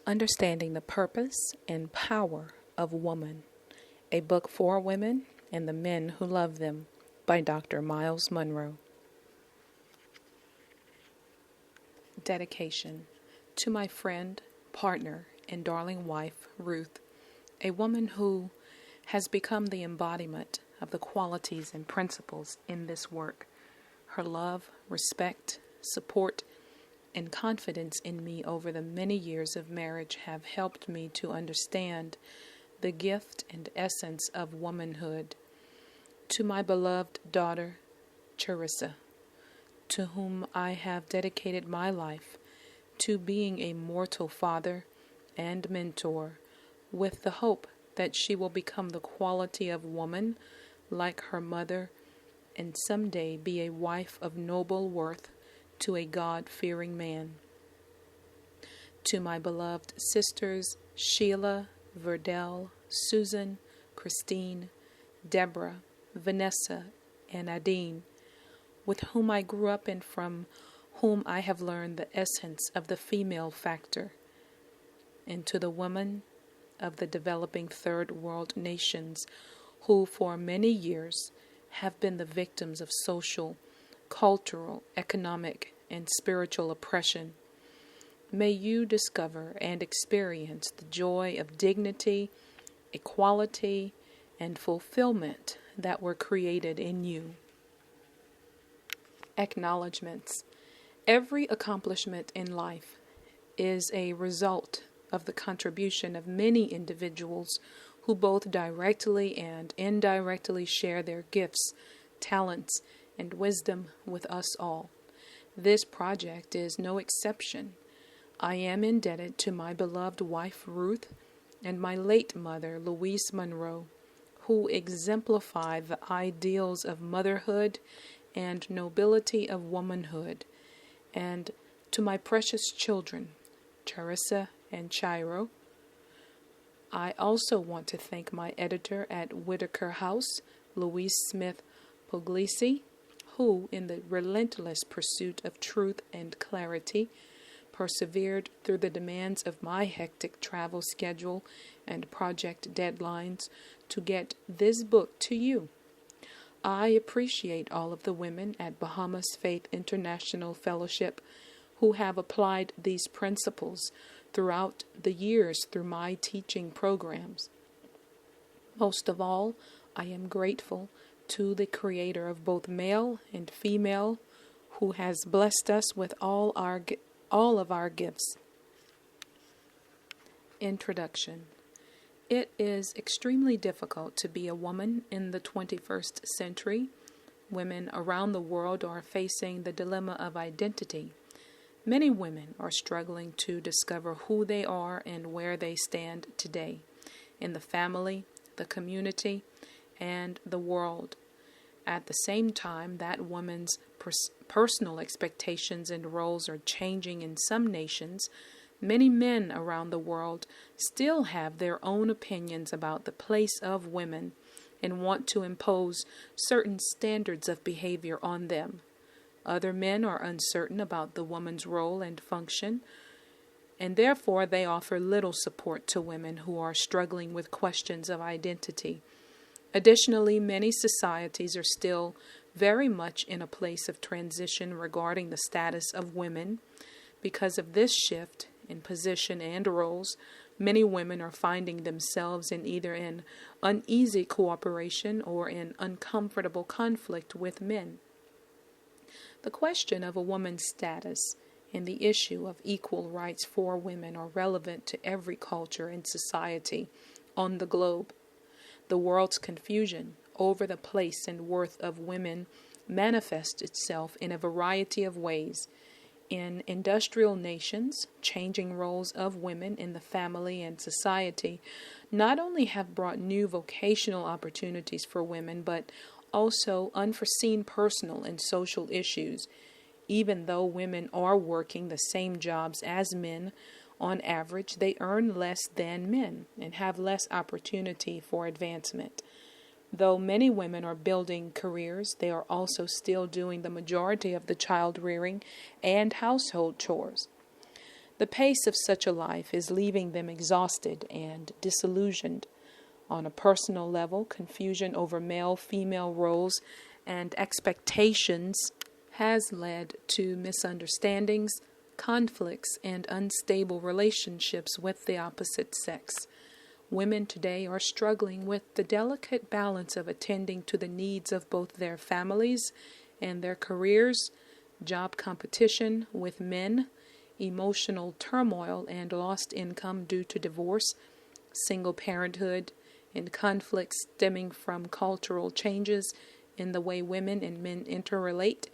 Understanding the Purpose and Power of Woman, a book for women and the men who love them, by Dr. Miles Monroe. Dedication to my friend, partner, and darling wife, Ruth, a woman who has become the embodiment of the qualities and principles in this work. Her love, respect, support, and confidence in me over the many years of marriage have helped me to understand the gift and essence of womanhood. To my beloved daughter, Charissa, to whom I have dedicated my life to being a mortal father and mentor, with the hope that she will become the quality of woman like her mother and someday be a wife of noble worth to a God-fearing man. To my beloved sisters Sheila, Verdell, Susan, Christine, Deborah, Vanessa, and Adine, with whom I grew up and from whom I have learned the essence of the female factor. And to the women of the developing third world nations who for many years have been the victims of social, cultural, economic, and spiritual oppression. May you discover and experience the joy of dignity, equality, and fulfillment that were created in you. Acknowledgments. Every accomplishment in life is a result of the contribution of many individuals who both directly and indirectly share their gifts, talents, and wisdom with us all. This project is no exception. I am indebted to my beloved wife Ruth and my late mother Louise Monroe, who exemplify the ideals of motherhood and nobility of womanhood, and to my precious children, Charissa and Chiro. I also want to thank my editor at Whitaker House, Louise Smith Puglisi, who, in the relentless pursuit of truth and clarity, persevered through the demands of my hectic travel schedule and project deadlines to get this book to you. I appreciate all of the women at Bahamas Faith International Fellowship who have applied these principles throughout the years through my teaching programs. Most of all, I am grateful to the Creator of both male and female, who has blessed us with all of our gifts. Introduction. It is extremely difficult to be a woman in the 21st century. Women around the world are facing the dilemma of identity. Many women are struggling to discover who they are and where they stand today in the family, the community, and the world. At the same time, that woman's personal expectations and roles are changing in some nations. Many men around the world still have their own opinions about the place of women and want to impose certain standards of behavior on them. Other men are uncertain about the woman's role and function, and therefore they offer little support to women who are struggling with questions of identity. Additionally, many societies are still very much in a place of transition regarding the status of women. Because of this shift in position and roles, many women are finding themselves in either an uneasy cooperation or in uncomfortable conflict with men. The question of a woman's status and the issue of equal rights for women are relevant to every culture and society on the globe. The world's confusion over the place and worth of women manifests itself in a variety of ways. In industrial nations, changing roles of women in the family and society not only have brought new vocational opportunities for women, but also unforeseen personal and social issues. Even though women are working the same jobs as men, on average, they earn less than men and have less opportunity for advancement. Though many women are building careers, they are also still doing the majority of the child rearing and household chores. The pace of such a life is leaving them exhausted and disillusioned. On a personal level, confusion over male-female roles and expectations has led to misunderstandings, conflicts, and unstable relationships with the opposite sex. Women today are struggling with the delicate balance of attending to the needs of both their families and their careers, job competition with men, emotional turmoil and lost income due to divorce, single parenthood, and conflicts stemming from cultural changes in the way women and men interrelate.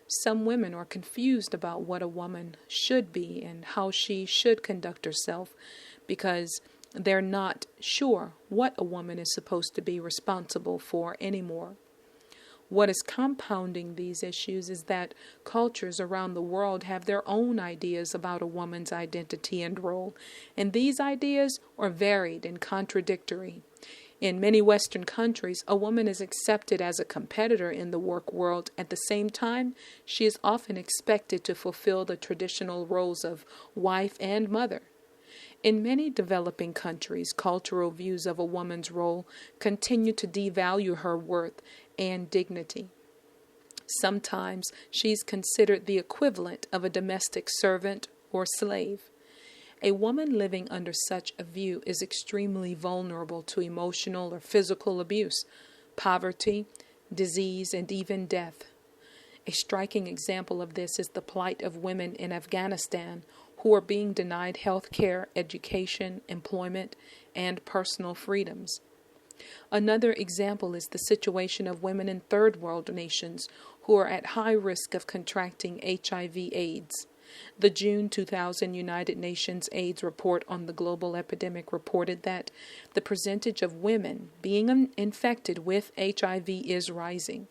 Some women are confused about what a woman should be and how she should conduct herself because they're not sure what a woman is supposed to be responsible for anymore. What is compounding these issues is that cultures around the world have their own ideas about a woman's identity and role, and these ideas are varied and contradictory. In many Western countries, a woman is accepted as a competitor in the work world. At the same time, she is often expected to fulfill the traditional roles of wife and mother. In many developing countries, cultural views of a woman's role continue to devalue her worth and dignity. Sometimes she's considered the equivalent of a domestic servant or slave. A woman living under such a view is extremely vulnerable to emotional or physical abuse, poverty, disease, and even death. A striking example of this is the plight of women in Afghanistan who are being denied health care, education, employment, and personal freedoms. Another example is the situation of women in third world nations who are at high risk of contracting HIV/AIDS. The June 2000 United Nations AIDS report on the global epidemic reported that the percentage of women being infected with HIV is rising.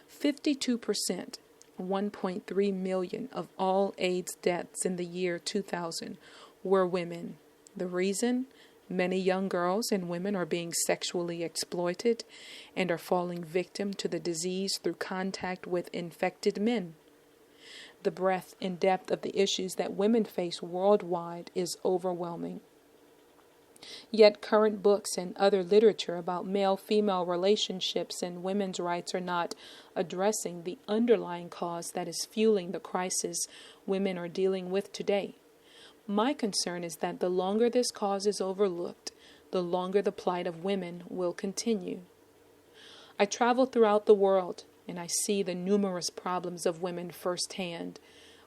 52%, 1.3 million of all AIDS deaths in the year 2000 were women. The reason? Many young girls and women are being sexually exploited and are falling victim to the disease through contact with infected men. The breadth and depth of the issues that women face worldwide is overwhelming. Yet current books and other literature about male-female relationships and women's rights are not addressing the underlying cause that is fueling the crisis women are dealing with today. My concern is that the longer this cause is overlooked, the longer the plight of women will continue. I travel throughout the world and I see the numerous problems of women firsthand.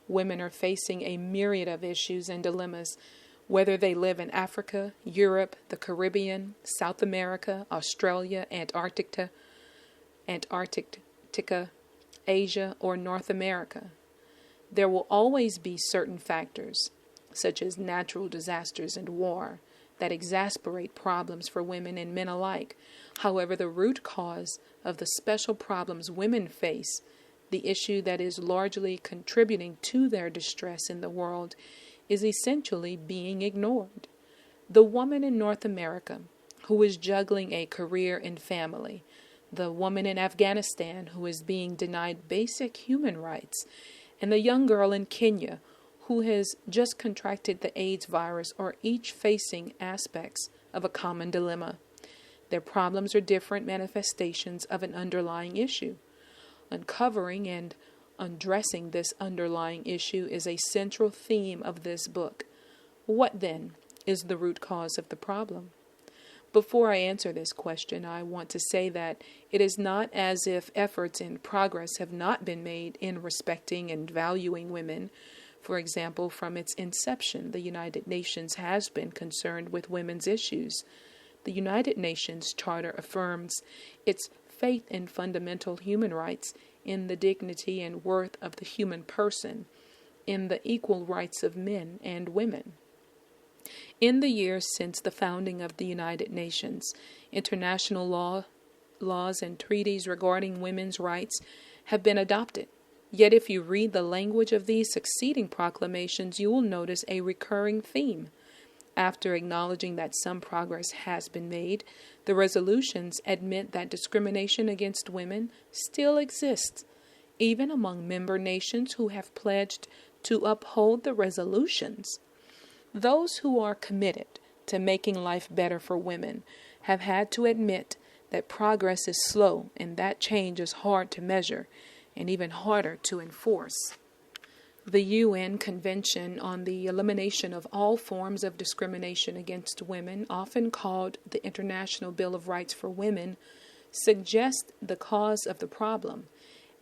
Women are facing a myriad of issues and dilemmas, whether they live in Africa, Europe, the Caribbean, South America, Australia, Antarctica, Asia, or North America. There will always be certain factors, such as natural disasters and war, that exacerbate problems for women and men alike. However, the root cause of the special problems women face, the issue that is largely contributing to their distress in the world, is essentially being ignored. The woman in North America who is juggling a career and family, the woman in Afghanistan who is being denied basic human rights, and the young girl in Kenya who has just contracted the AIDS virus are each facing aspects of a common dilemma. Their problems are different manifestations of an underlying issue. Uncovering and addressing this underlying issue is a central theme of this book. What, then, is the root cause of the problem? Before I answer this question, I want to say that it is not as if efforts and progress have not been made in respecting and valuing women. For example, from its inception, the United Nations has been concerned with women's issues. The United Nations Charter affirms its faith in fundamental human rights, in the dignity and worth of the human person, in the equal rights of men and women. In the years since the founding of the United Nations, international laws and treaties regarding women's rights have been adopted. Yet if you read the language of these succeeding proclamations, you will notice a recurring theme. After acknowledging that some progress has been made, the resolutions admit that discrimination against women still exists, even among member nations who have pledged to uphold the resolutions. Those who are committed to making life better for women have had to admit that progress is slow and that change is hard to measure and even harder to enforce. The UN Convention on the Elimination of All Forms of Discrimination Against Women, often called the International Bill of Rights for Women, suggests the cause of the problem.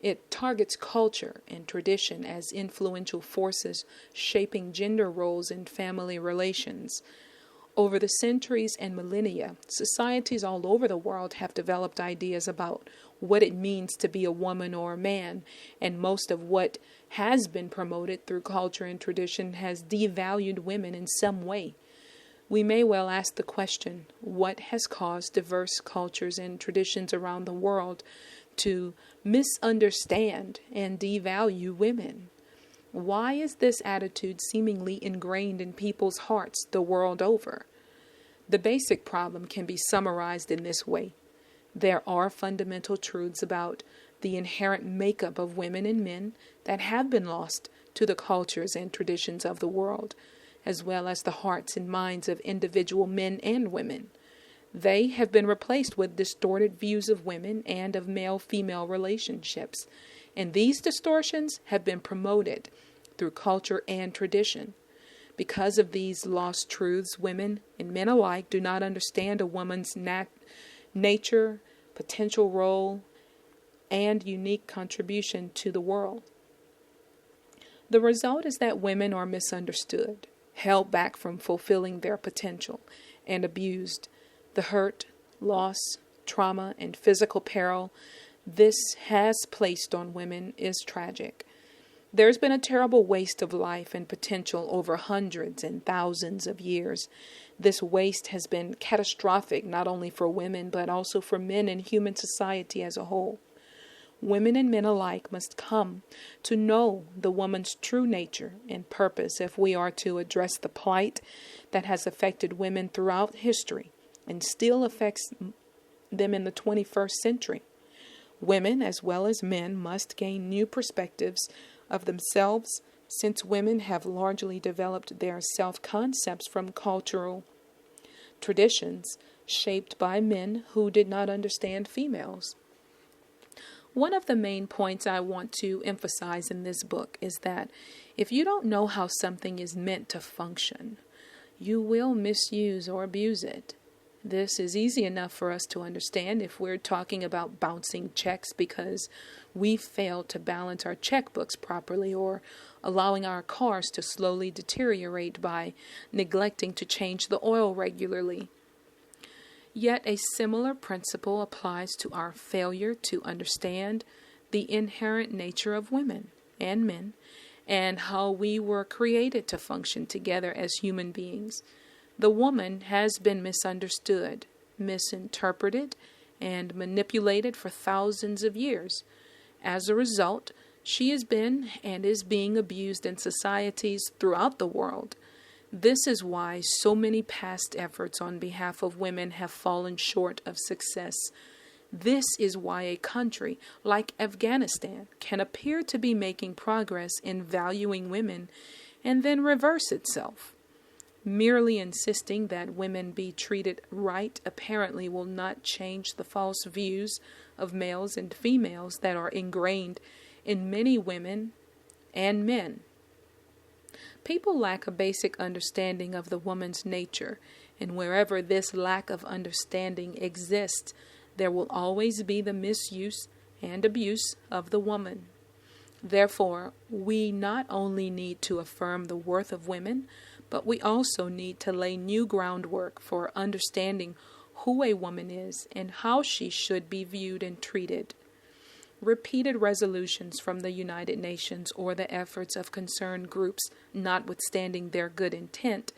It targets culture and tradition as influential forces shaping gender roles in family relations. Over the centuries and millennia, societies all over the world have developed ideas about what it means to be a woman or a man, and most of what has been promoted through culture and tradition has devalued women in some way. We may well ask the question, what has caused diverse cultures and traditions around the world to misunderstand and devalue women? Why is this attitude seemingly ingrained in people's hearts the world over? The basic problem can be summarized in this way. There are fundamental truths about the inherent makeup of women and men that have been lost to the cultures and traditions of the world, as well as the hearts and minds of individual men and women. They have been replaced with distorted views of women and of male-female relationships, and these distortions have been promoted through culture and tradition. Because of these lost truths, women and men alike do not understand a woman's nature, potential role, and unique contribution to the world. The result is that women are misunderstood, held back from fulfilling their potential, and abused. The hurt, loss, trauma, and physical peril this has placed on women is tragic. There's been a terrible waste of life and potential over hundreds and thousands of years. This waste has been catastrophic not only for women but also for men and human society as a whole. Women and men alike must come to know the woman's true nature and purpose if we are to address the plight that has affected women throughout history and still affects them in the 21st century. Women, as well as men, must gain new perspectives of themselves, since women have largely developed their self-concepts from cultural traditions shaped by men who did not understand females. One of the main points I want to emphasize in this book is that if you don't know how something is meant to function, you will misuse or abuse it. This is easy enough for us to understand if we're talking about bouncing checks because we failed to balance our checkbooks properly, or allowing our cars to slowly deteriorate by neglecting to change the oil regularly. Yet a similar principle applies to our failure to understand the inherent nature of women and men and how we were created to function together as human beings. The woman has been misunderstood, misinterpreted, and manipulated for thousands of years. As a result, she has been and is being abused in societies throughout the world. This is why so many past efforts on behalf of women have fallen short of success. This is why a country like Afghanistan can appear to be making progress in valuing women and then reverse itself. Merely insisting that women be treated right apparently will not change the false views of males and females that are ingrained in many women and men. People lack a basic understanding of the woman's nature, and wherever this lack of understanding exists, there will always be the misuse and abuse of the woman. Therefore, we not only need to affirm the worth of women, but we also need to lay new groundwork for understanding who a woman is and how she should be viewed and treated. Repeated resolutions from the United Nations or the efforts of concerned groups, notwithstanding their good intent,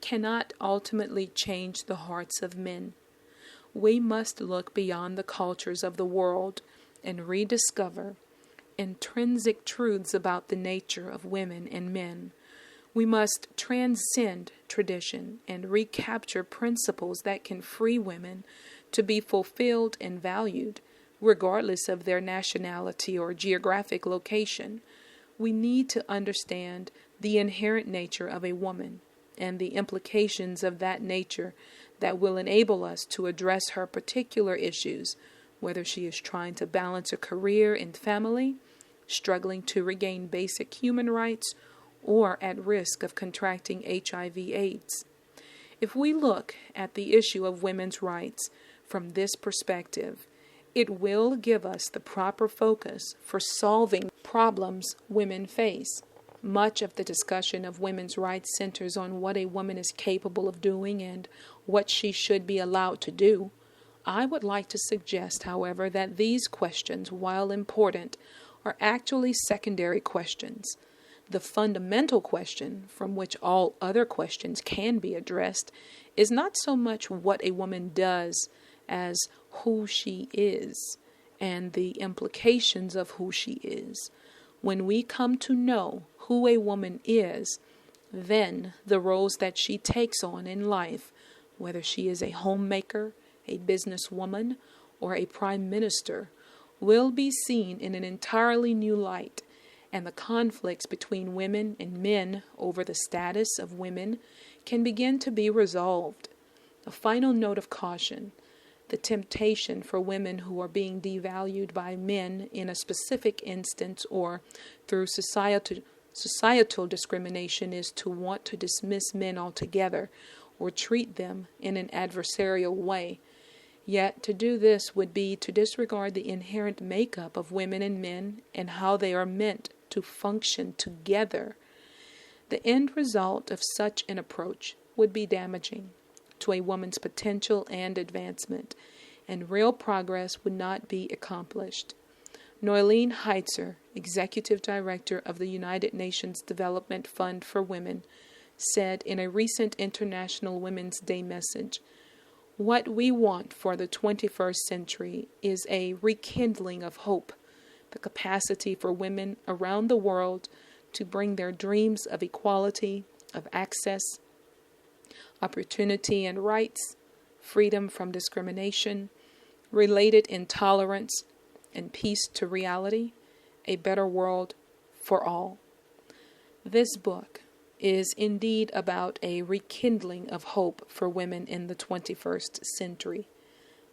cannot ultimately change the hearts of men. We must look beyond the cultures of the world and rediscover intrinsic truths about the nature of women and men. We must transcend tradition and recapture principles that can free women to be fulfilled and valued, regardless of their nationality or geographic location. We need to understand the inherent nature of a woman and the implications of that nature that will enable us to address her particular issues, whether she is trying to balance a career and family, struggling to regain basic human rights, or at risk of contracting HIV/AIDS. If we look at the issue of women's rights from this perspective, it will give us the proper focus for solving problems women face. Much of the discussion of women's rights centers on what a woman is capable of doing and what she should be allowed to do. I would like to suggest, however, that these questions, while important, are actually secondary questions. The fundamental question, from which all other questions can be addressed, is not so much what a woman does as who she is and the implications of who she is. When we come to know who a woman is, then the roles that she takes on in life, whether she is a homemaker, a businesswoman, or a prime minister, will be seen in an entirely new light, and the conflicts between women and men over the status of women can begin to be resolved. A final note of caution: the temptation for women who are being devalued by men in a specific instance or through societal discrimination is to want to dismiss men altogether or treat them in an adversarial way. Yet to do this would be to disregard the inherent makeup of women and men and how they are meant to function together. The end result of such an approach would be damaging to a woman's potential and advancement, and real progress would not be accomplished. Noeline Heitzer, Executive Director of the United Nations Development Fund for Women, said in a recent International Women's Day message, "What we want for the 21st century is a rekindling of hope, the capacity for women around the world to bring their dreams of equality, of access, opportunity and rights, freedom from discrimination, related intolerance, and peace to reality, a better world for all." This book is indeed about a rekindling of hope for women in the 21st century.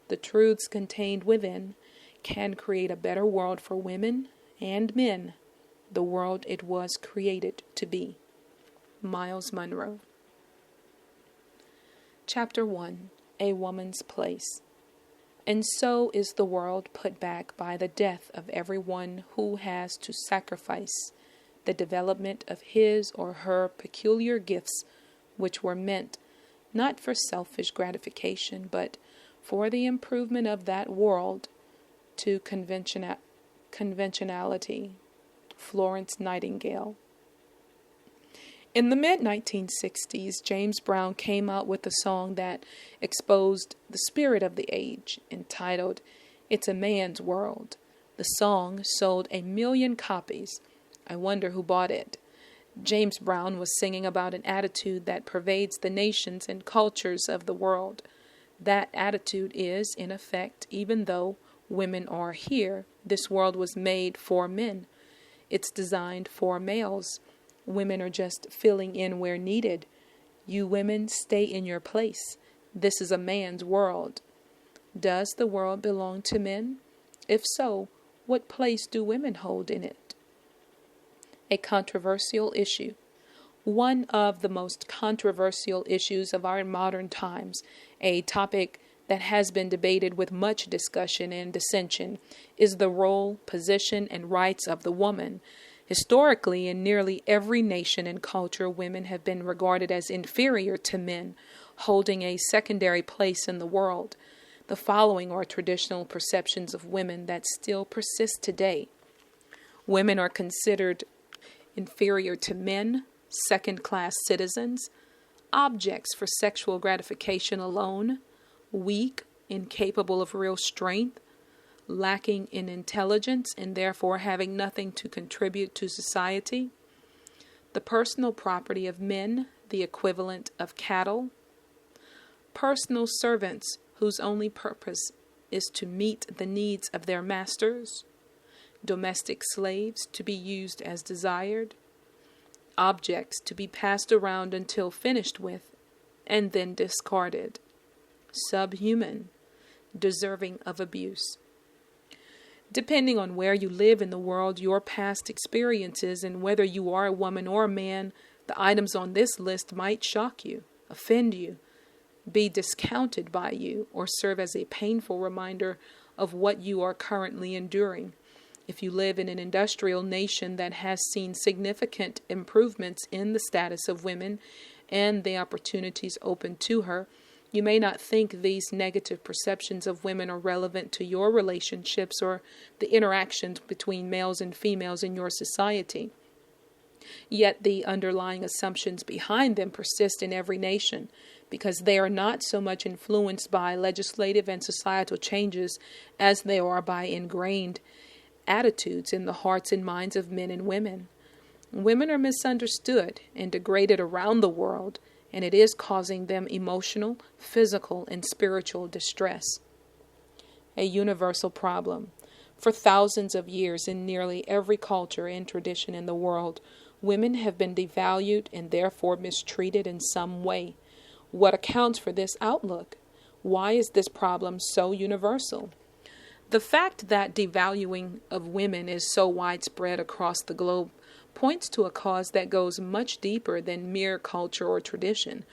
The truths contained within can create a better world for women and men, the world it was created to be. Miles Monroe. Chapter 1: A Woman's Place. And so is the world put back by the death of everyone who has to sacrifice the development of his or her peculiar gifts, which were meant not for selfish gratification, but for the improvement of that world, to conventionality. Florence Nightingale. In the mid-1960s, James Brown came out with a song that exposed the spirit of the age, entitled "It's a Man's World." The song sold 1 million copies. I wonder who bought it. James Brown was singing about an attitude that pervades the nations and cultures of the world. That attitude is, in effect, even though women are here, this world was made for men. It's designed for males. Women are just filling in where needed. You women, stay in your place. This is a man's world. Does the world belong to men? If so, what place do women hold in it? A controversial issue. One of the most controversial issues of our modern times, a topic that has been debated with much discussion and dissension, is the role, position, and rights of the woman. Historically, in nearly every nation and culture, women have been regarded as inferior to men, holding a secondary place in the world. The following are traditional perceptions of women that still persist today. Women are considered inferior to men, second-class citizens, objects for sexual gratification alone, weak, incapable of real strength, lacking in intelligence and therefore having nothing to contribute to society, the personal property of men, the equivalent of cattle, personal servants whose only purpose is to meet the needs of their masters, domestic slaves to be used as desired, objects to be passed around until finished with, and then discarded. Subhuman, deserving of abuse. Depending on where you live in the world, your past experiences, and whether you are a woman or a man, the items on this list might shock you, offend you, be discounted by you, or serve as a painful reminder of what you are currently enduring. If you live in an industrial nation that has seen significant improvements in the status of women and the opportunities open to her, you may not think these negative perceptions of women are relevant to your relationships or the interactions between males and females in your society. Yet the underlying assumptions behind them persist in every nation, because they are not so much influenced by legislative and societal changes as they are by ingrained attitudes in the hearts and minds of men and women. Women are misunderstood and degraded around the world, and it is causing them emotional, physical, and spiritual distress. A universal problem. For thousands of years in nearly every culture and tradition in the world, women have been devalued and therefore mistreated in some way. What accounts for this outlook? Why is this problem so universal? The fact that devaluing of women is so widespread across the globe points to a cause that goes much deeper than mere culture or tradition.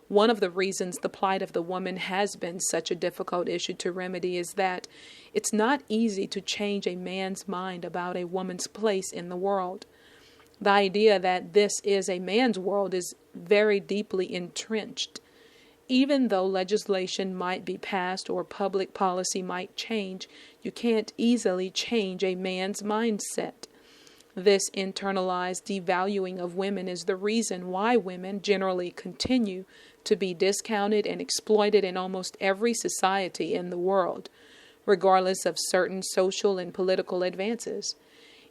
One of the reasons the plight of the woman has been such a difficult issue to remedy is that it's not easy to change a man's mind about a woman's place in the world. The idea that this is a man's world is very deeply entrenched. Even though legislation might be passed or public policy might change, you can't easily change a man's mindset. This internalized devaluing of women is the reason why women generally continue to be discounted and exploited in almost every society in the world, regardless of certain social and political advances.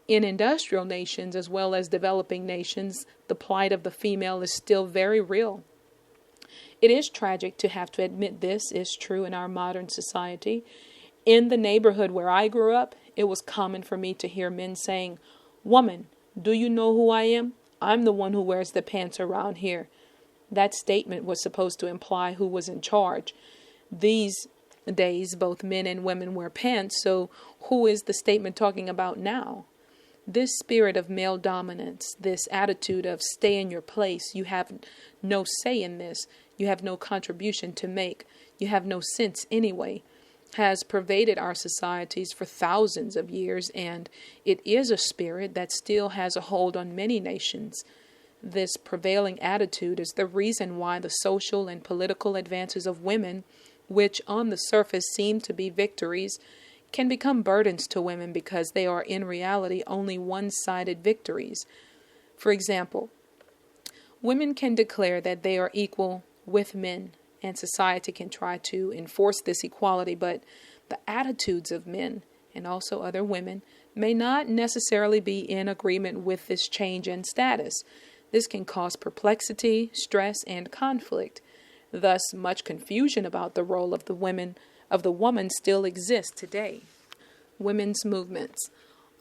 In industrial nations as well as developing nations, the plight of the female is still very real. It is tragic to have to admit this is true in our modern society. In the neighborhood where I grew up, it was common for me to hear men saying, "Woman, do you know who I am? I'm the one who wears the pants around here." That statement was supposed to imply who was in charge. These days, both men and women wear pants, so who is the statement talking about now? This spirit of male dominance, this attitude of stay in your place, you have no say in this, you have no contribution to make, you have no sense anyway, has pervaded our societies for thousands of years, and it is a spirit that still has a hold on many nations. This prevailing attitude is the reason why the social and political advances of women, which on the surface seem to be victories, can become burdens to women because they are in reality only one-sided victories. For example, women can declare that they are equal with men, and society can try to enforce this equality, but the attitudes of men and also other women may not necessarily be in agreement with this change in status. This can cause perplexity, stress, and conflict. Thus, much confusion about the role of the woman still exists today. Women's movements.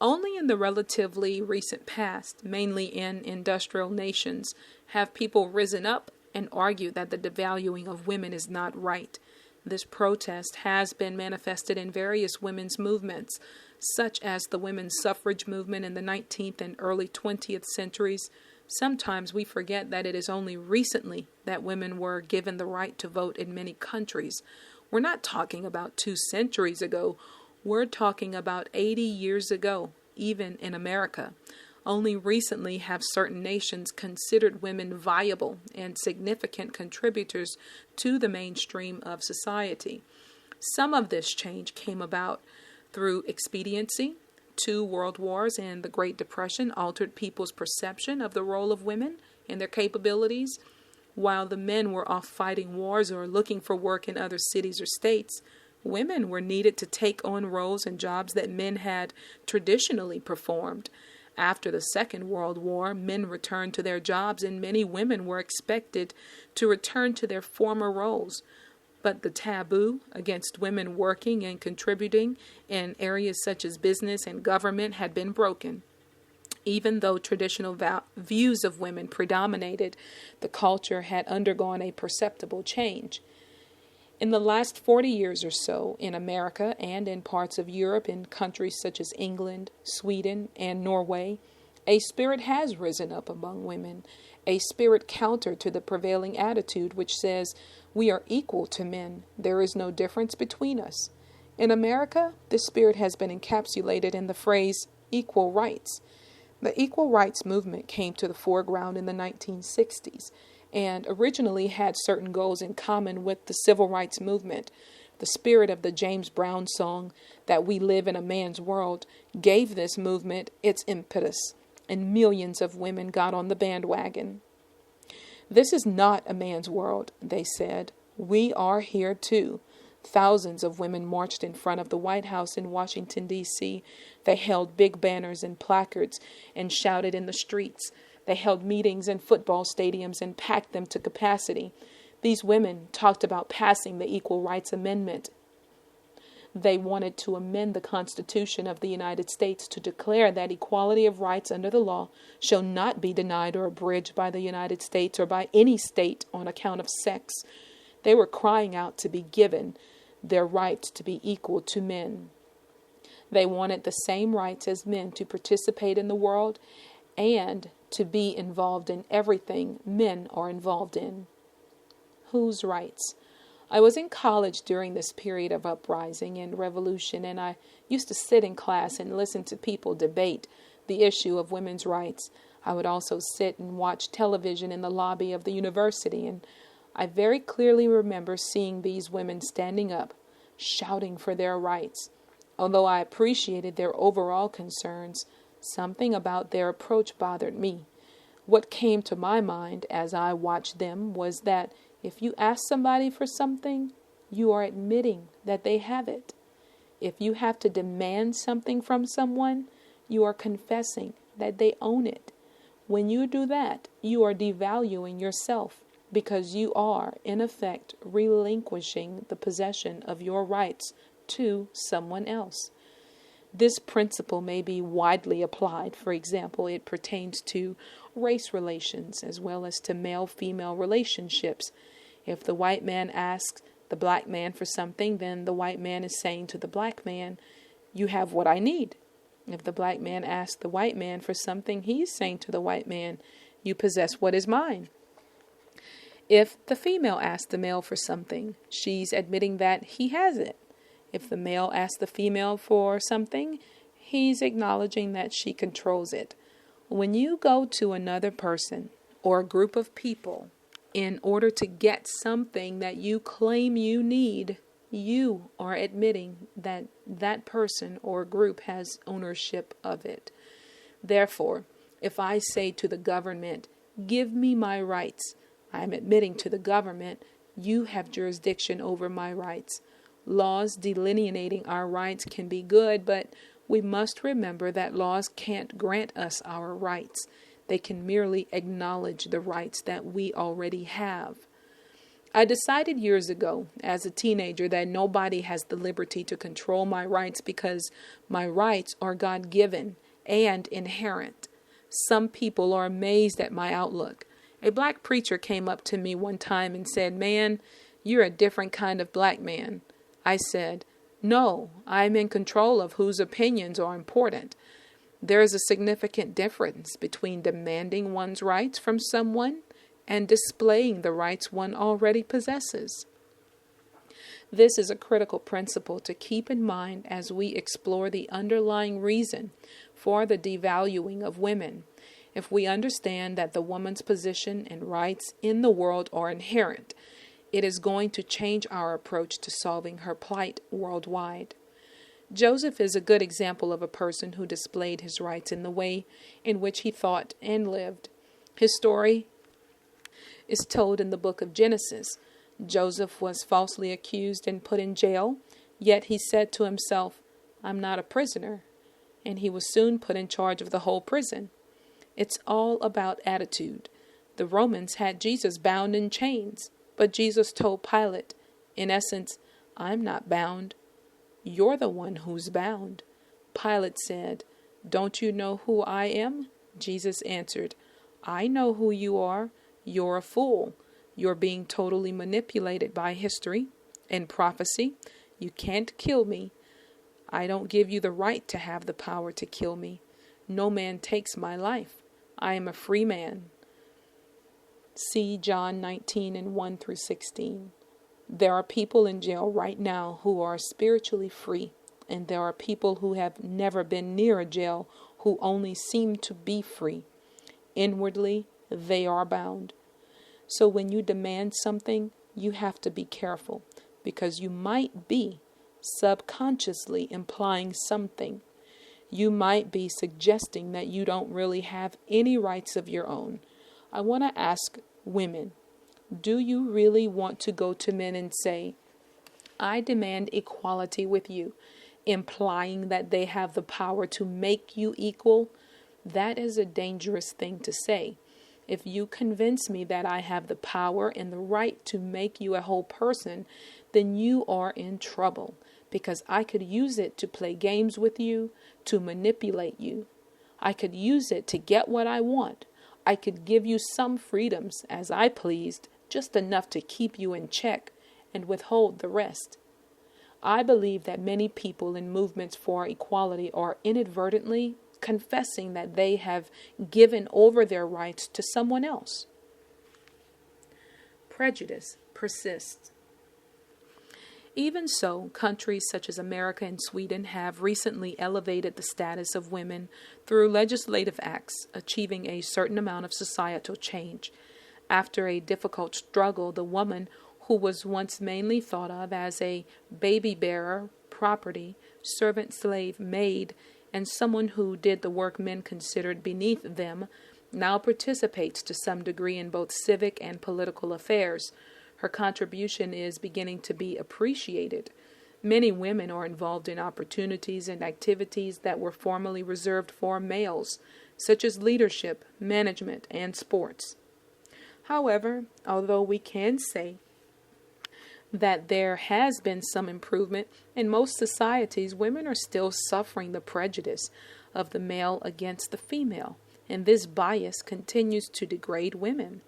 Only in the relatively recent past, mainly in industrial nations, have people risen up and argued that the devaluing of women is not right. This protest has been manifested in various women's movements, such as the women's suffrage movement in the 19th and early 20th centuries. Sometimes we forget that it is only recently that women were given the right to vote in many countries. We're not talking about 2 centuries ago. We're talking about 80 years ago, even in America. Only recently have certain nations considered women viable and significant contributors to the mainstream of society. Some of this change came about through expediency. 2 world wars and the Great Depression altered people's perception of the role of women and their capabilities. While the men were off fighting wars or looking for work in other cities or states, women were needed to take on roles and jobs that men had traditionally performed. After the Second World War, men returned to their jobs and many women were expected to return to their former roles. But the taboo against women working and contributing in areas such as business and government had been broken. Even though traditional views of women predominated, the culture had undergone a perceptible change. In the last 40 years or so, in America and in parts of Europe, in countries such as England, Sweden, and Norway, a spirit has risen up among women, a spirit counter to the prevailing attitude which says, we are equal to men, there is no difference between us. In America, this spirit has been encapsulated in the phrase, equal rights. The equal rights movement came to the foreground in the 1960s and originally had certain goals in common with the civil rights movement. The spirit of the James Brown song, that we live in a man's world, gave this movement its impetus, and millions of women got on the bandwagon. This is not a man's world, they said. We are here too. Thousands of women marched in front of the White House in Washington, D.C. They held big banners and placards and shouted in the streets. They held meetings in football stadiums and packed them to capacity. These women talked about passing the Equal Rights Amendment. They wanted to amend the Constitution of the United States to declare that equality of rights under the law shall not be denied or abridged by the United States or by any state on account of sex. They were crying out to be given their right to be equal to men. They wanted the same rights as men to participate in the world and to be involved in everything men are involved in. Whose rights? I was in college during this period of uprising and revolution, and I used to sit in class and listen to people debate the issue of women's rights. I would also sit and watch television in the lobby of the university, and I very clearly remember seeing these women standing up, shouting for their rights. Although I appreciated their overall concerns, something about their approach bothered me. What came to my mind as I watched them was that if you ask somebody for something, you are admitting that they have it. If you have to demand something from someone, you are confessing that they own it. When you do that, you are devaluing yourself, because you are, in effect, relinquishing the possession of your rights to someone else. This principle may be widely applied. For example, it pertains to race relations as well as to male-female relationships. If the white man asks the black man for something, then the white man is saying to the black man, you have what I need. If the black man asks the white man for something, he is saying to the white man, you possess what is mine. If the female asks the male for something, she's admitting that he has it. If the male asks the female for something, he's acknowledging that she controls it. When you go to another person or a group of people in order to get something that you claim you need, you are admitting that that person or group has ownership of it. Therefore, if I say to the government, give me my rights, I'm admitting to the government, you have jurisdiction over my rights. Laws delineating our rights can be good, but we must remember that laws can't grant us our rights. They can merely acknowledge the rights that we already have. I decided years ago, as a teenager, that nobody has the liberty to control my rights because my rights are God-given and inherent. Some people are amazed at my outlook. A black preacher came up to me one time and said, "Man, you're a different kind of black man." I said, "No, I'm in control of whose opinions are important." There is a significant difference between demanding one's rights from someone and displaying the rights one already possesses. This is a critical principle to keep in mind as we explore the underlying reason for the devaluing of women. If we understand that the woman's position and rights in the world are inherent, it is going to change our approach to solving her plight worldwide. Joseph is a good example of a person who displayed his rights in the way in which he thought and lived. His story is told in the book of Genesis. Joseph was falsely accused and put in jail, yet he said to himself, "I'm not a prisoner," and he was soon put in charge of the whole prison. It's all about attitude. The Romans had Jesus bound in chains, but Jesus told Pilate, in essence, "I'm not bound. You're the one who's bound." Pilate said, "Don't you know who I am?" Jesus answered, I know who you are. You're a fool. You're being totally manipulated by history and prophecy. You can't kill me. I don't give you the right to have the power to kill me. No man takes my life. I am a free man. See John 19 and 1 through 16. There are people in jail right now who are spiritually free, and there are people who have never been near a jail who only seem to be free. Inwardly, they are bound. So when you demand something, you have to be careful, because you might be subconsciously implying something. You might be suggesting that you don't really have any rights of your own. I want to ask women, do you really want to go to men and say, I demand equality with you, implying that they have the power to make you equal? That is a dangerous thing to say. If you convince me that I have the power and the right to make you a whole person, then you are in trouble, because I could use it to play games with you, to manipulate you. I could use it to get what I want. I could give you some freedoms as I pleased, just enough to keep you in check and withhold the rest. I believe that many people in movements for equality are inadvertently confessing that they have given over their rights to someone else. Prejudice persists. Even so, countries such as America and Sweden have recently elevated the status of women through legislative acts, achieving a certain amount of societal change. After a difficult struggle, the woman who was once mainly thought of as a baby bearer, property, servant, slave, maid, and someone who did the work men considered beneath them, now participates to some degree in both civic and political affairs. Her contribution is beginning to be appreciated. Many women are involved in opportunities and activities that were formerly reserved for males, such as leadership, management, and sports. However, although we can say that there has been some improvement, in most societies, women are still suffering the prejudice of the male against the female, and this bias continues to degrade women.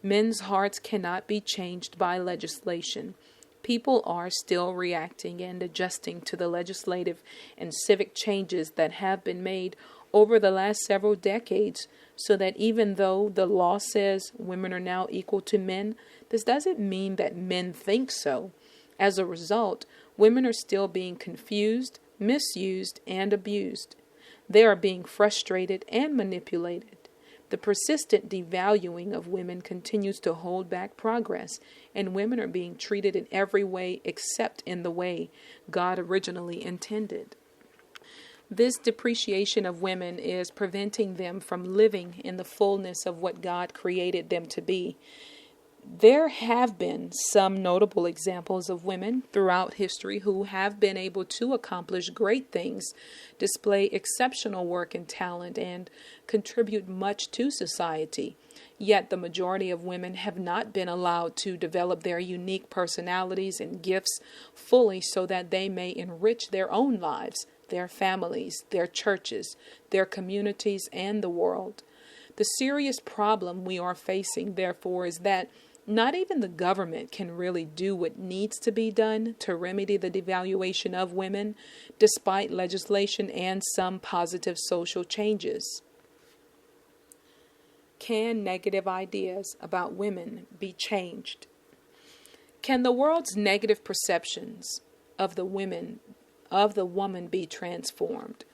Men's hearts cannot be changed by legislation. People are still reacting and adjusting to the legislative and civic changes that have been made over the last several decades, so that even though the law says women are now equal to men, this doesn't mean that men think so. As a result, women are still being confused, misused, and abused. They are being frustrated and manipulated. The persistent devaluing of women continues to hold back progress, and women are being treated in every way except in the way God originally intended. This depreciation of women is preventing them from living in the fullness of what God created them to be. There have been some notable examples of women throughout history who have been able to accomplish great things, display exceptional work and talent, and contribute much to society. Yet the majority of women have not been allowed to develop their unique personalities and gifts fully so that they may enrich their own lives, their families, their churches, their communities, and the world. The serious problem we are facing, therefore, is that not even the government can really do what needs to be done to remedy the devaluation of women, despite legislation and some positive social changes. Can negative ideas about women be changed? Can the world's negative perceptions of the woman be transformed?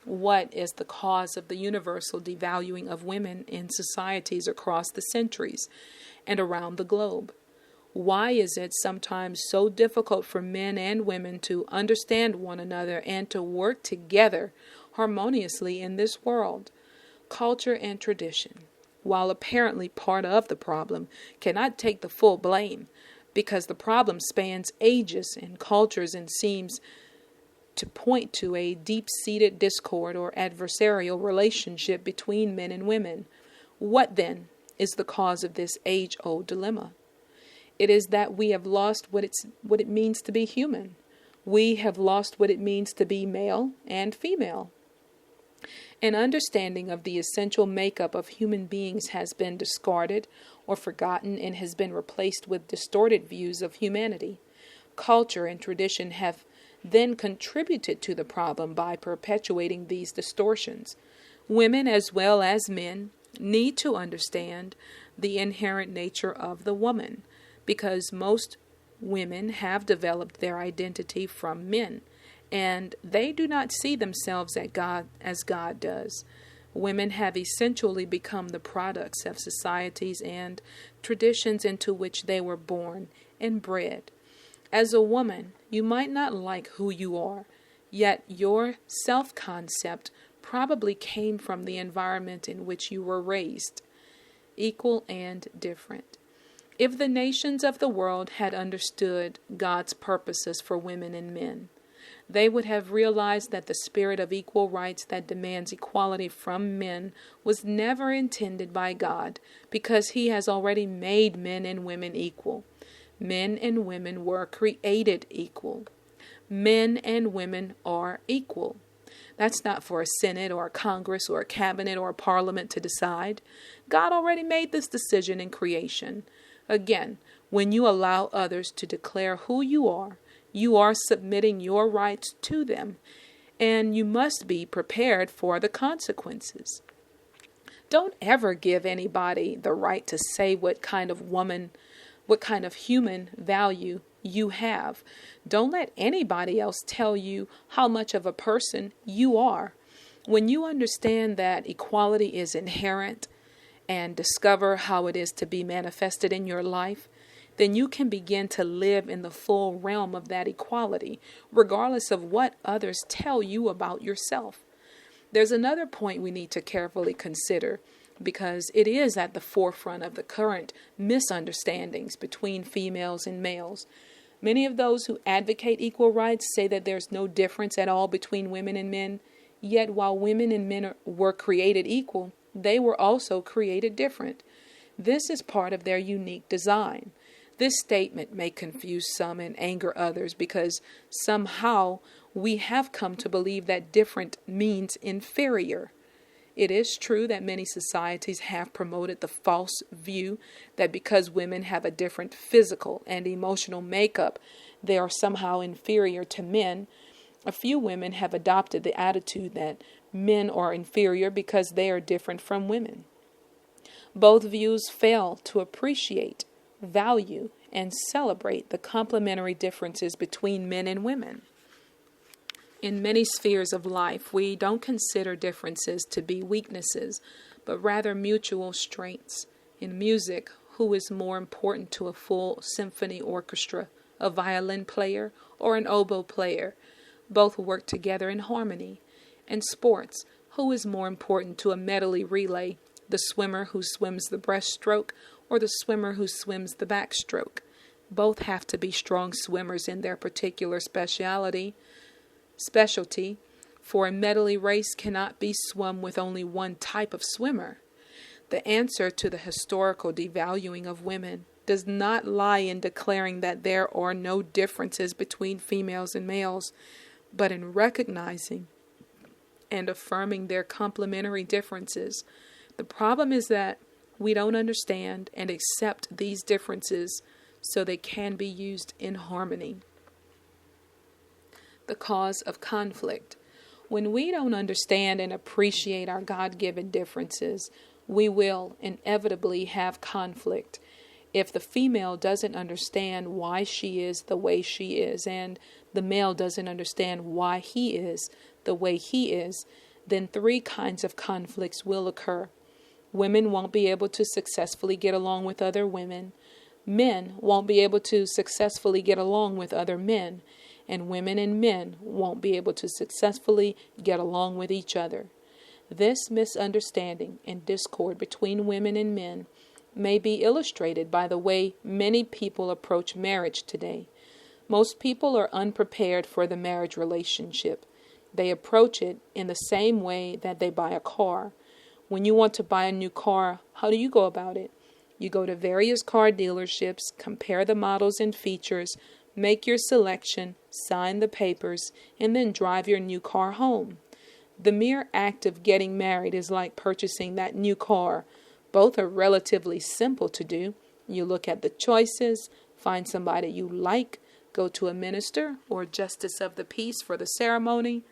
What is the cause of the universal devaluing of women in societies across the centuries and around the globe? Why is it sometimes so difficult for men and women to understand one another and to work together harmoniously in this world? Culture and tradition, while apparently part of the problem, cannot take the full blame, because the problem spans ages and cultures and seems to point to a deep-seated discord or adversarial relationship between men and women. What then is the cause of this age-old dilemma? It is that we have lost what it means to be human. We have lost what it means to be male and female. An understanding of the essential makeup of human beings has been discarded or forgotten and has been replaced with distorted views of humanity. Culture and tradition have then contributed to the problem by perpetuating these distortions. Women, as well as men, need to understand the inherent nature of the woman, because most women have developed their identity from men, and they do not see themselves as God does. Women have essentially become the products of societies and traditions into which they were born and bred. As a woman, you might not like who you are, yet your self-concept probably came from the environment in which you were raised. Equal and different. If the nations of the world had understood God's purposes for women and men, they would have realized that the spirit of equal rights that demands equality from men was never intended by God, because He has already made men and women equal. Men and women were created equal. Men and women are equal. That's not for a Senate or a Congress or a cabinet or a parliament to decide. God already made this decision in creation. Again, when you allow others to declare who you are submitting your rights to them, and you must be prepared for the consequences. Don't ever give anybody the right to say what kind of human value you have. Don't let anybody else tell you how much of a person you are. When you understand that equality is inherent and discover how it is to be manifested in your life, then you can begin to live in the full realm of that equality, regardless of what others tell you about yourself. There's another point we need to carefully consider, because it is at the forefront of the current misunderstandings between females and males. Many of those who advocate equal rights say that there's no difference at all between women and men, yet while women and men were created equal, they were also created different. This is part of their unique design. This statement may confuse some and anger others, because somehow we have come to believe that different means inferior. It is true that many societies have promoted the false view that because women have a different physical and emotional makeup, they are somehow inferior to men. A few women have adopted the attitude that men are inferior because they are different from women. Both views fail to appreciate, value, and celebrate the complementary differences between men and women. In many spheres of life, we don't consider differences to be weaknesses, but rather mutual strengths. In music, who is more important to a full symphony orchestra, a violin player or an oboe player? Both work together in harmony. In sports, who is more important to a medley relay, the swimmer who swims the breaststroke or the swimmer who swims the backstroke? Both have to be strong swimmers in their particular specialty, for a medley race cannot be swum with only one type of swimmer. The answer to the historical devaluing of women does not lie in declaring that there are no differences between females and males, but in recognizing and affirming their complementary differences. The problem is that we don't understand and accept these differences so they can be used in harmony. The cause of conflict. When we don't understand and appreciate our God-given differences, we will inevitably have conflict. If the female doesn't understand why she is the way she is, and the male doesn't understand why he is the way he is, then three kinds of conflicts will occur. Women won't be able to successfully get along with other women. Men won't be able to successfully get along with other men. And women and men won't be able to successfully get along with each other. This misunderstanding and discord between women and men may be illustrated by the way many people approach marriage today. Most people are unprepared for the marriage relationship. They approach it in the same way that they buy a car. When you want to buy a new car, how do you go about it? You go to various car dealerships, compare the models and features, make your selection, sign the papers, and then drive your new car home. The mere act of getting married is like purchasing that new car. Both are relatively simple to do. You look at the choices, find somebody you like, go to a minister or justice of the peace for the ceremony,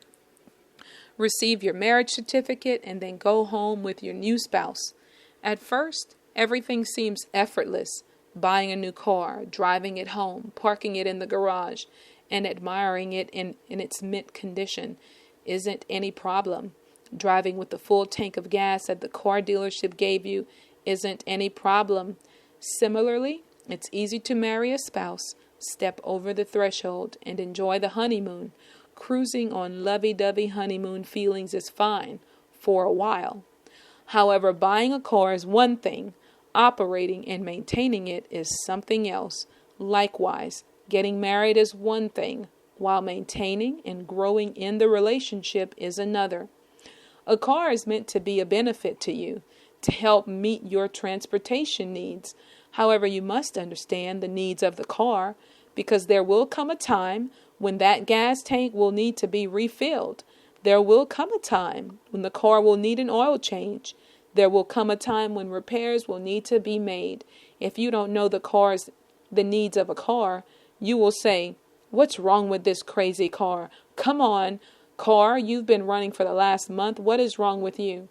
receive your marriage certificate, and then go home with your new spouse. At first, everything seems effortless. Buying a new car, driving it home, parking it in the garage, and admiring it in its mint condition isn't any problem. Driving with the full tank of gas that the car dealership gave you isn't any problem. Similarly, it's easy to marry a spouse, step over the threshold, and enjoy the honeymoon. Cruising on lovey-dovey honeymoon feelings is fine for a while. However, buying a car is one thing. Operating and maintaining it is something else. Likewise, getting married is one thing, while maintaining and growing in the relationship is another. A car is meant to be a benefit to you, to help meet your transportation needs. However, you must understand the needs of the car, because there will come a time when that gas tank will need to be refilled. There will come a time when the car will need an oil change. There will come a time when repairs will need to be made. If you don't know the needs of a car, you will say, "What's wrong with this crazy car? Come on, car, you've been running for the last month. What is wrong with you?"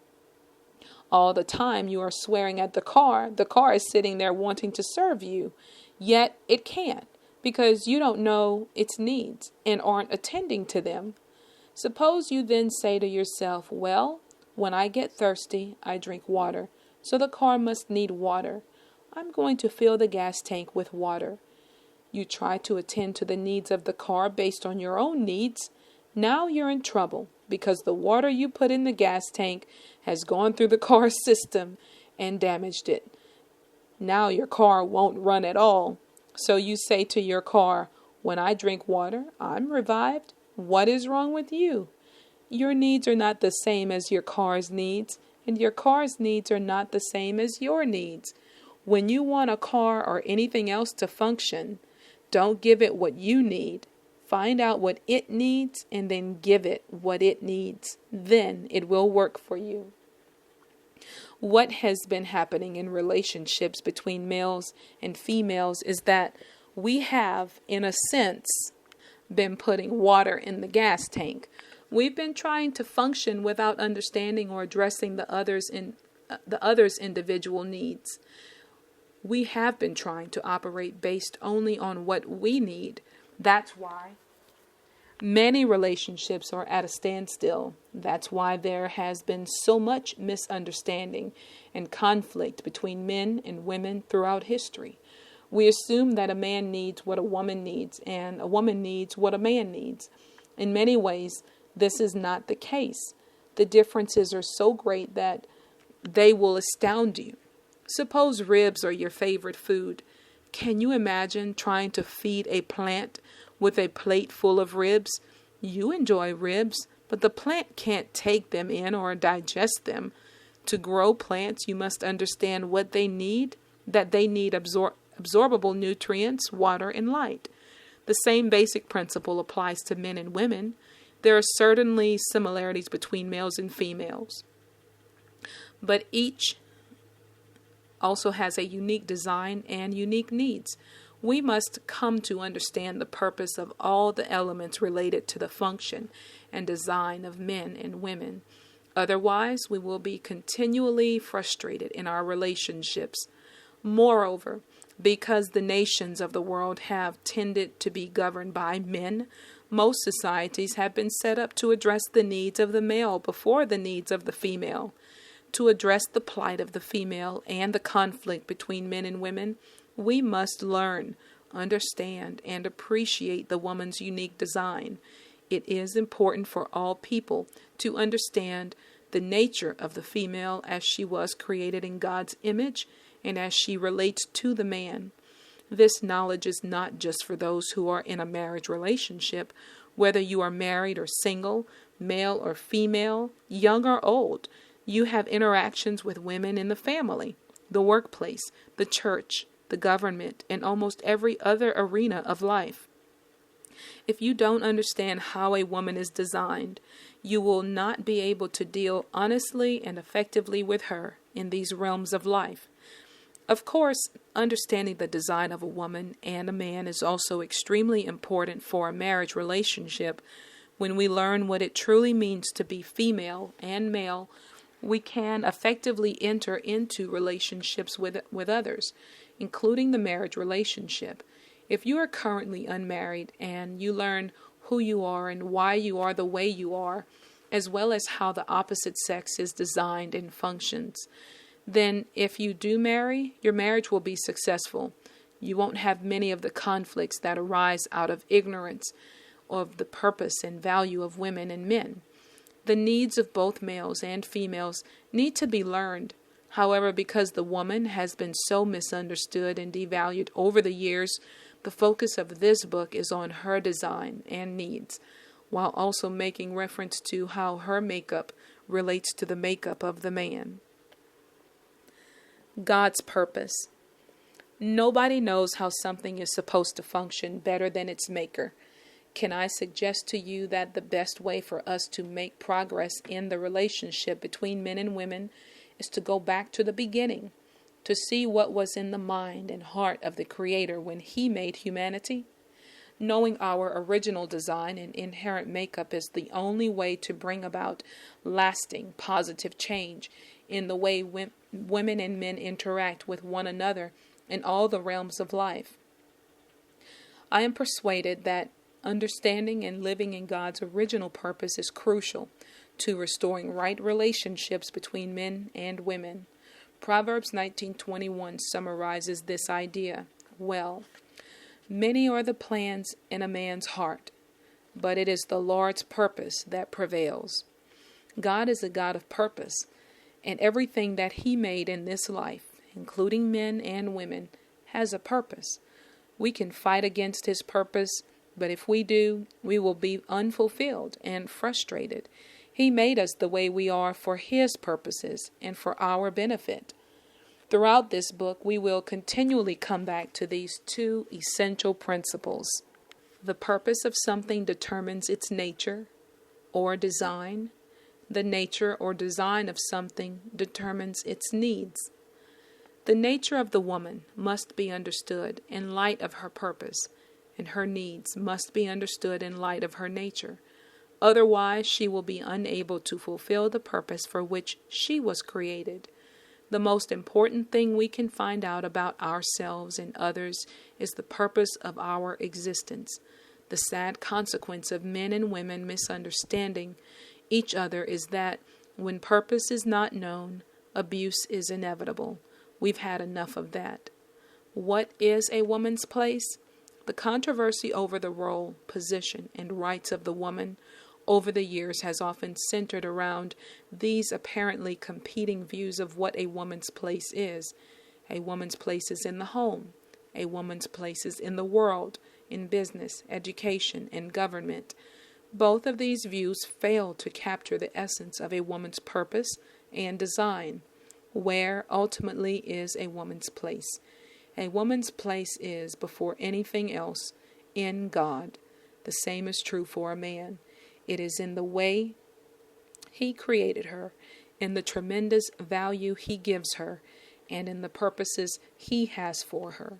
All the time you are swearing at the car is sitting there wanting to serve you. Yet it can't, because you don't know its needs and aren't attending to them. Suppose you then say to yourself, "Well, when I get thirsty, I drink water, so the car must need water. I'm going to fill the gas tank with water." You try to attend to the needs of the car based on your own needs. Now you're in trouble, because the water you put in the gas tank has gone through the car's system and damaged it. Now your car won't run at all. So you say to your car, "When I drink water, I'm revived." What is wrong with you? Your needs are not the same as your car's needs, and your car's needs are not the same as your needs. When you want a car or anything else to function, don't give it what you need. Find out what it needs and then give it what it needs. Then it will work for you. What has been happening in relationships between males and females is that we have, in a sense, been putting water in the gas tank. We've been trying to function without understanding or addressing the other's individual needs. We have been trying to operate based only on what we need. That's why many relationships are at a standstill. That's why there has been so much misunderstanding and conflict between men and women throughout history. We assume that a man needs what a woman needs, and a woman needs what a man needs. In many ways, this is not the case. The differences are so great that they will astound you. Suppose ribs are your favorite food. Can you imagine trying to feed a plant with a plate full of ribs? You enjoy ribs, but the plant can't take them in or digest them. To grow plants, you must understand what they need, that they need absorbable nutrients, water, and light. The same basic principle applies to men and women. There are certainly similarities between males and females, but each also has a unique design and unique needs. We must come to understand the purpose of all the elements related to the function and design of men and women. Otherwise, we will be continually frustrated in our relationships. Moreover, because the nations of the world have tended to be governed by men, most societies have been set up to address the needs of the male before the needs of the female. To address the plight of the female and the conflict between men and women, we must learn, understand, and appreciate the woman's unique design. It is important for all people to understand the nature of the female as she was created in God's image and as she relates to the man. This knowledge is not just for those who are in a marriage relationship, whether you are married or single, male or female, young or old. You have interactions with women in the family, the workplace, the church, the government, and almost every other arena of life. If you don't understand how a woman is designed, you will not be able to deal honestly and effectively with her in these realms of life. Of course, understanding the design of a woman and a man is also extremely important for a marriage relationship. When we learn what it truly means to be female and male, we can effectively enter into relationships with others, including the marriage relationship. If you are currently unmarried and you learn who you are and why you are the way you are, as well as how the opposite sex is designed and functions, then if you do marry, your marriage will be successful. You won't have many of the conflicts that arise out of ignorance of the purpose and value of women and men. The needs of both males and females need to be learned. However, because the woman has been so misunderstood and devalued over the years, the focus of this book is on her design and needs, while also making reference to how her makeup relates to the makeup of the man. God's purpose. Nobody knows how something is supposed to function better than its maker. Can I suggest to you that the best way for us to make progress in the relationship between men and women is to go back to the beginning, to see what was in the mind and heart of the Creator when He made humanity? Knowing our original design and inherent makeup is the only way to bring about lasting, positive change in the way women and men interact with one another in all the realms of life. I am persuaded that understanding and living in God's original purpose is crucial to restoring right relationships between men and women. Proverbs 19:21 summarizes this idea well. Many are the plans in a man's heart, but it is the Lord's purpose that prevails. God is a God of purpose, and everything that He made in this life, including men and women, has a purpose. We can fight against His purpose, but if we do, we will be unfulfilled and frustrated. He made us the way we are for His purposes and for our benefit. Throughout this book, we will continually come back to these two essential principles. The purpose of something determines its nature or design. The nature or design of something determines its needs. The nature of the woman must be understood in light of her purpose, and her needs must be understood in light of her nature. Otherwise, she will be unable to fulfill the purpose for which she was created. The most important thing we can find out about ourselves and others is the purpose of our existence. The sad consequence of men and women misunderstanding each other is that when purpose is not known, abuse is inevitable. We've had enough of that. What is a woman's place? The controversy over the role, position, and rights of the woman over the years has often centered around these apparently competing views of what a woman's place is. A woman's place is in the home. A woman's place is in the world, in business, education, and government. Both of these views fail to capture the essence of a woman's purpose and design. Where ultimately is a woman's place? A woman's place is, before anything else, in God. The same is true for a man. It is in the way He created her, in the tremendous value He gives her, and in the purposes He has for her.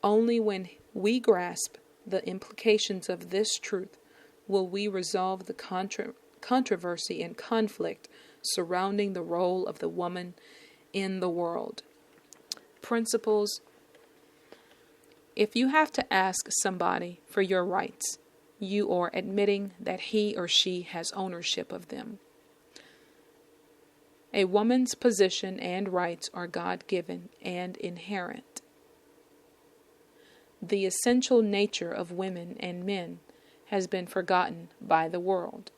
Only when we grasp the implications of this truth will we resolve the controversy and conflict surrounding the role of the woman in the world. Principles. If you have to ask somebody for your rights, you are admitting that he or she has ownership of them. A woman's position and rights are God-given and inherent. The essential nature of women and men has been forgotten by the world.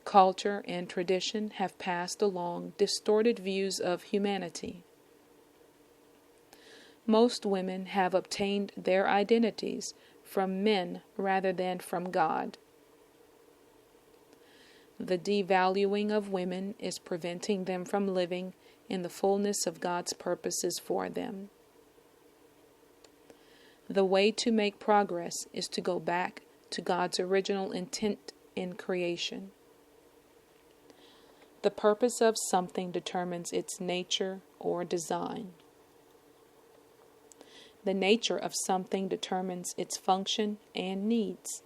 Culture and tradition have passed along distorted views of humanity. Most women have obtained their identities from men rather than from God. The devaluing of women is preventing them from living in the fullness of God's purposes for them. The way to make progress is to go back to God's original intent in creation. The purpose of something determines its nature or design. The nature of something determines its function and needs.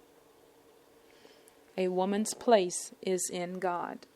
A woman's place is in God.